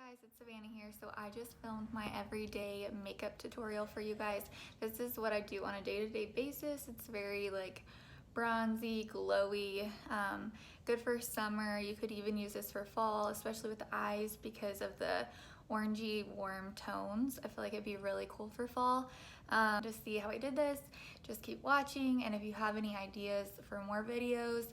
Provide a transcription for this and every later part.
guys, it's Savannah here. So I just filmed my everyday makeup tutorial for you guys. This is what I do on a day-to-day basis. It's very like bronzy, glowy, good for summer. You could even use this for fall, especially with the eyes because of the orangey warm tones. I feel like it'd be really cool for fall. To see how I did this, just keep watching, and if you have any ideas for more videos,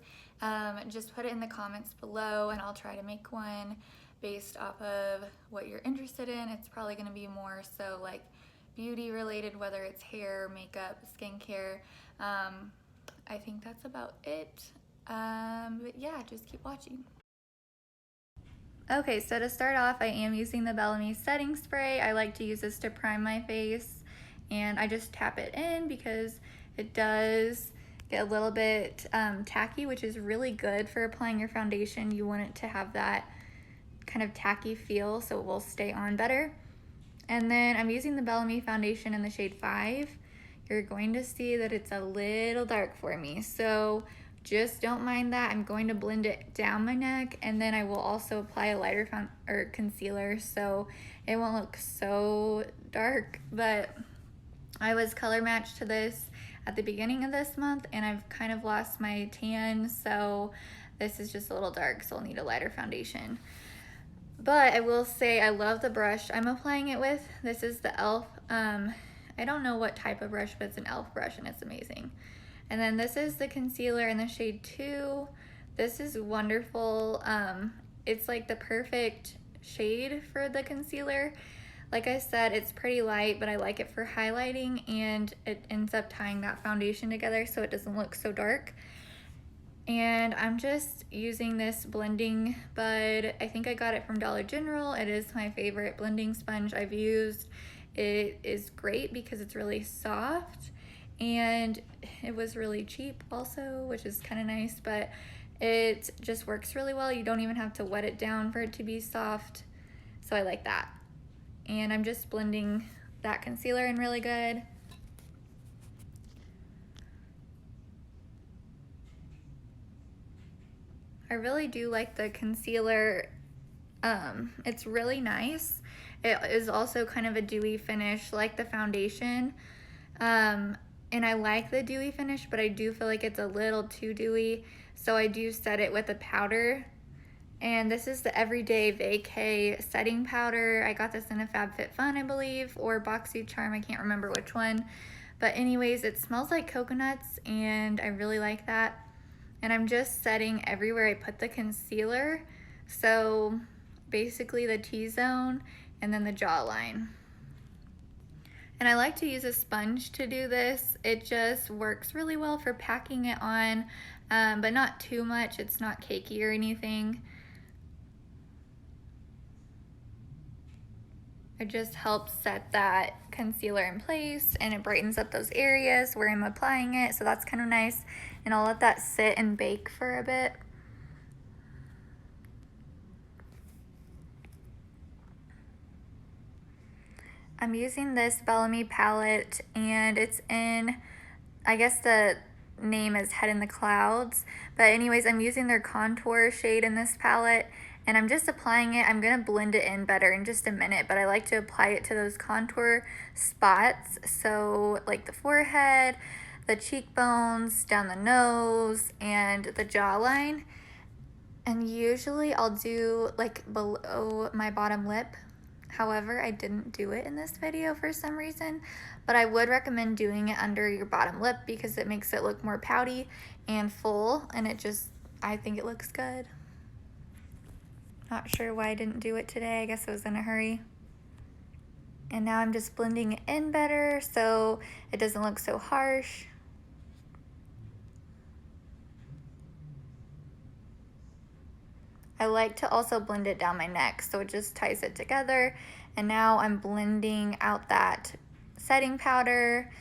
just put it in the comments below and I'll try to make one based off of what you're interested in. It's probably going to be more so like beauty related, whether it's hair, makeup, skincare. I think that's about it. But yeah, just keep watching. Okay, so to start off, I am using the Bellame setting spray. I like to use this to prime my face, and I just tap it in because it does get a little bit tacky, which is really good for applying your foundation. You want it to have that kind of tacky feel so it will stay on better. And then I'm using the Bellame foundation in the shade 5. You're going to see that it's a little dark for me, so just don't mind that. I'm going to blend it down my neck, and then I will also apply a lighter concealer so it won't look so dark. But I was color matched to this at the beginning of this month, and I've kind of lost my tan, so this is just a little dark, so I'll need a lighter foundation. But I will say I love the brush I'm applying it with. This is the e.l.f. I don't know what type of brush, but it's an e.l.f. brush and it's amazing. And then this is the concealer in the shade 2. This is wonderful. It's like the perfect shade for the concealer. Like I said, it's pretty light, but I like it for highlighting, and it ends up tying that foundation together so it doesn't look so dark. And I'm just using this blending bud. I think I got it from Dollar General. It is my favorite blending sponge I've used. It is great because it's really soft, and it was really cheap also, which is kind of nice, but it just works really well. You don't even have to wet it down for it to be soft, so I like that. And I'm just blending that concealer in really good. I really do like the concealer. It's really nice. It is also kind of a dewy finish like the foundation. And I like the dewy finish, but I do feel like it's a little too dewy. So I do set it with a powder. And this is the Everyday Vacay setting powder. I got this in a FabFitFun, I believe, or BoxyCharm. I can't remember which one. But anyways, it smells like coconuts, and I really like that. And I'm just setting everywhere I put the concealer. So basically the T-zone and then the jawline. And I like to use a sponge to do this. It just works really well for packing it on, but not too much. It's not cakey or anything. It just helps set that concealer in place, and it brightens up those areas where I'm applying it, so that's kind of nice. And I'll let that sit and bake for a bit. I'm using this Bellame palette, and it's in, I guess the name is Head in the Clouds, but anyways, I'm using their contour shade in this palette, and I'm just applying it. I'm gonna blend it in better in just a minute, but I like to apply it to those contour spots, so like the forehead, the cheekbones, down the nose, and the jawline. And usually I'll do like below my bottom lip. However, I didn't do it in this video for some reason, but I would recommend doing it under your bottom lip because it makes it look more pouty and full, and it just, I think it looks good. Not sure why I didn't do it today. I guess I was in a hurry. And now I'm just blending it in better so it doesn't look so harsh. I like to also blend it down my neck so it just ties it together. And now I'm blending out that setting powder.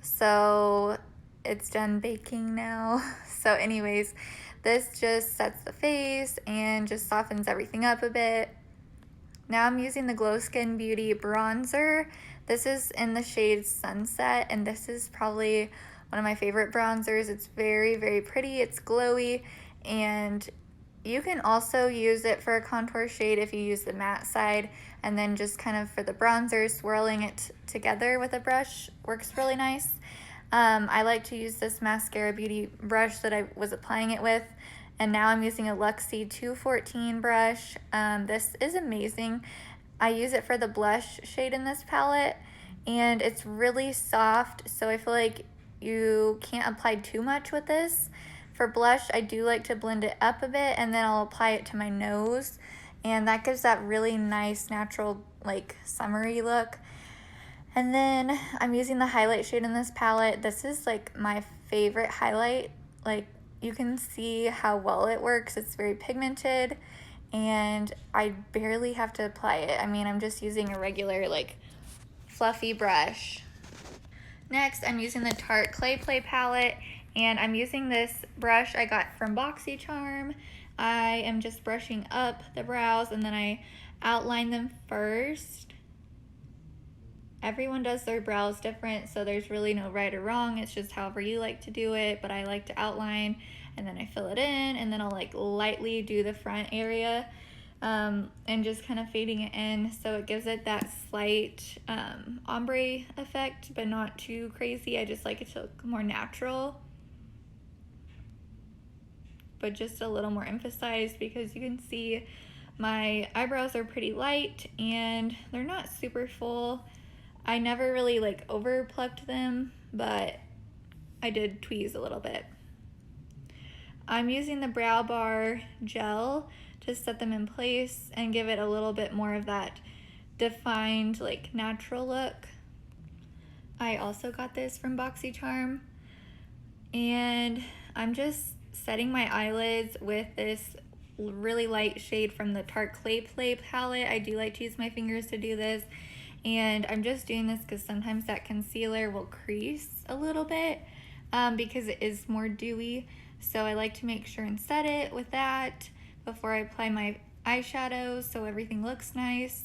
So it's done baking now. So anyways, this just sets the face and just softens everything up a bit. Now I'm using the Glow Skin Beauty bronzer. This is in the shade Sunset, and this is probably one of my favorite bronzers. It's very, very pretty. It's glowy, and You can also use it for a contour shade if you use the matte side, and then just kind of for the bronzer, swirling it together with a brush works really nice. I like to use this Mascara Beauty brush that I was applying it with, and now I'm using a Luxie 214 brush. This is amazing. I use it for the blush shade in this palette, and it's really soft, so I feel like you can't apply too much with this. For blush, I do like to blend it up a bit, and then I'll apply it to my nose, and that gives that really nice, natural, like, summery look. And then I'm using the highlight shade in this palette. This is like my favorite highlight. Like, you can see how well it works. It's very pigmented, and I barely have to apply it. I mean, I'm just using a regular, like, fluffy brush. Next, I'm using the Tarte Clay Play palette, and I'm using this brush I got from BoxyCharm. I am just brushing up the brows, and then I outline them first. Everyone does their brows different, so there's really no right or wrong. It's just however you like to do it, but I like to outline, and then I fill it in, and then I'll like lightly do the front area, and just kind of fading it in so it gives it that slight ombre effect, but not too crazy. I just like it to look more natural, but just a little more emphasized, because you can see my eyebrows are pretty light and they're not super full. I never really like over plucked them, but I did tweeze a little bit. I'm using the Brow Bar gel to set them in place and give it a little bit more of that defined, like, natural look. I also got this from BoxyCharm, and I'm just setting my eyelids with this really light shade from the Tarte Clay Play palette. I do like to use my fingers to do this, and I'm just doing this because sometimes that concealer will crease a little bit because it is more dewy. So I like to make sure and set it with that before I apply my eyeshadows so everything looks nice.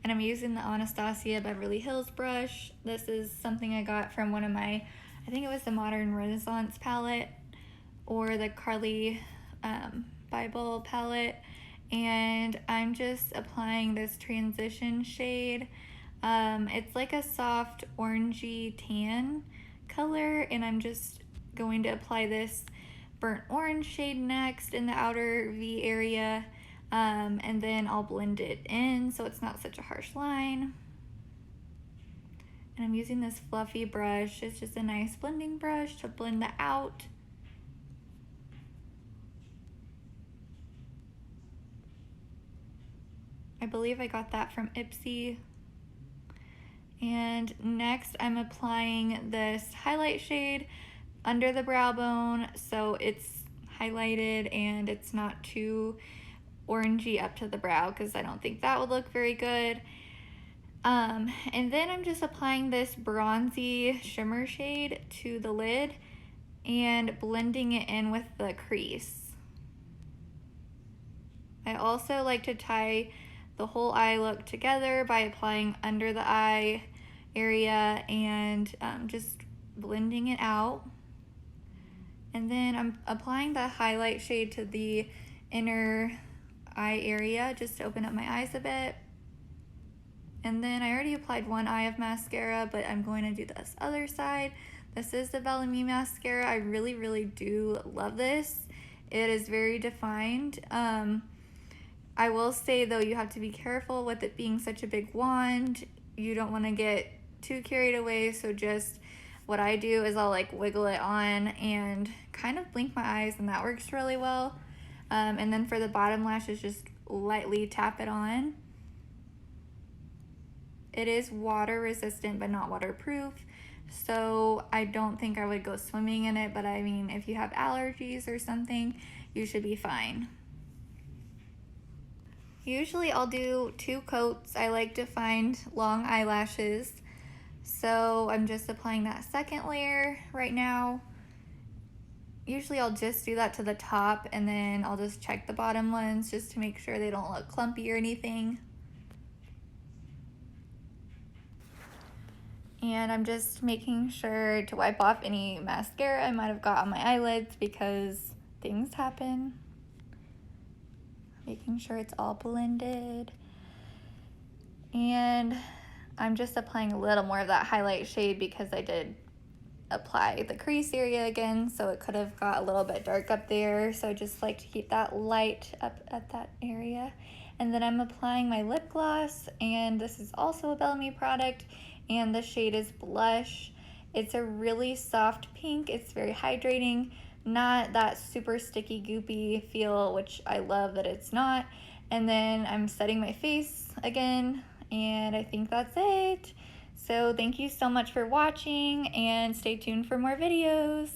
And I'm using the Anastasia Beverly Hills brush. This is something I got from one of my, I think it was the Modern Renaissance palette or the Carly Bible palette. And I'm just applying this transition shade. It's like a soft orangey tan color, and I'm just going to apply this burnt orange shade next in the outer V area, and then I'll blend it in so it's not such a harsh line. And I'm using this fluffy brush. It's just a nice blending brush to blend that out. I believe I got that from Ipsy. And next I'm applying this highlight shade under the brow bone so it's highlighted and it's not too orangey up to the brow, because I don't think that would look very good. And then I'm just applying this bronzy shimmer shade to the lid and blending it in with the crease. I also like to tie the whole eye look together by applying under the eye area and just blending it out. And then I'm applying the highlight shade to the inner eye area just to open up my eyes a bit. And then I already applied one eye of mascara, but I'm going to do this other side. This is the Bellame mascara. I really, really do love this. It is very defined. I will say though, you have to be careful with it being such a big wand. You don't want to get too carried away, so just what I do is I'll like wiggle it on and kind of blink my eyes, and that works really well. And then for the bottom lashes, just lightly tap it on. It is water resistant but not waterproof, so I don't think I would go swimming in it, but I mean, if you have allergies or something, you should be fine. Usually I'll do 2 coats. I like to find long eyelashes, so I'm just applying that second layer right now. Usually I'll just do that to the top, and then I'll just check the bottom ones just to make sure they don't look clumpy or anything. And I'm just making sure to wipe off any mascara I might have got on my eyelids, because things happen. making sure it's all blended. And I'm just applying a little more of that highlight shade because I did apply the crease area again, so it could have got a little bit dark up there. So I just like to keep that light up at that area. And then I'm applying my lip gloss, and this is also a Bellame product, and the shade is Blush. It's a really soft pink. It's very hydrating, not that super sticky goopy feel, which I love that it's not. And then I'm setting my face again, and I think that's it. So thank you so much for watching, and stay tuned for more videos.